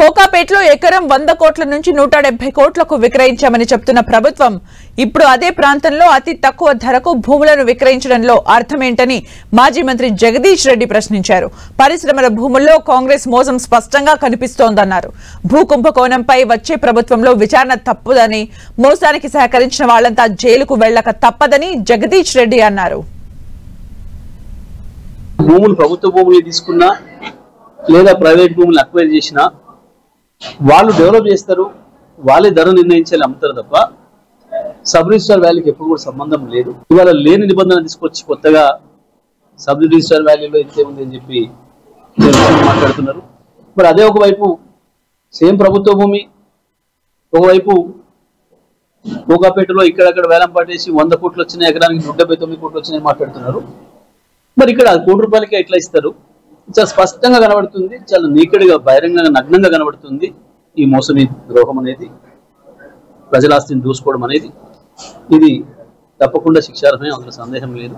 కోకాపేటలో ఎకరం 100 కోట్ల నుంచి 170 కోట్లకు విక్రయించామని చెప్తున్న ప్రభుత్వం ఇప్పుడు అదే ప్రాంతంలో అతి తక్కువ ధరకు భూములను విక్రయించడంలో అర్థమేంటని మాజీ మంత్రి జగదీష్ రెడ్డి ప్రశ్నించారు. పరిశ్రమల భూముల్లో కాంగ్రెస్ మోసం స్పష్టంగా కనిపిస్తోందన్నారు. భూకుంభకోణంపై వచ్చే ప్రభుత్వంలో విచారణ తప్పుదని, మోసానికి సహకరించిన వాళ్లంతా జైలుకు వెళ్లక తప్పదని జగదీష్ రెడ్డి అన్నారు. భూములు ప్రభుత్వ భూములు తీసుకున్నా లేదా ప్రైవేట్ భూములు అక్వైర్ చేసినా వాళ్ళు డెవలప్ చేస్తారు, వాళ్ళే ధర నిర్ణయించాలి, అమ్ముతారు తప్ప సబ్ రిజిస్టర్ వాల్యూకి ఎప్పుడు కూడా సంబంధం లేదు. ఇవాళ లేని నిబంధన తీసుకొచ్చి కొత్తగా సబ్ రిజిస్టర్ వాల్యూలో ఇంతే ఉంది అని చెప్పి మాట్లాడుతున్నారు. మరి అదే ఒకవైపు సేమ్ ప్రభుత్వ భూమి, ఒకవైపు కోకాపేటలో ఇక్కడక్కడ వేలం పాటేసి 100 కోట్లు వచ్చినాయి, ఎకరానికి 179 కోట్లు వచ్చినాయి మాట్లాడుతున్నారు. మరి ఇక్కడ ₹1 కోటి ఎట్లా ఇస్తారు? చాలా స్పష్టంగా కనబడుతుంది, చాలా నీకడిగా బహిరంగంగా నగ్నంగా కనబడుతుంది ఈ మోసం, ఈ ద్రోహం అనేది, ప్రజల ఆస్తిని దూసుకోవడం అనేది. ఇది తప్పకుండా శిక్షార్హమే, అందులో సందేహం లేదు.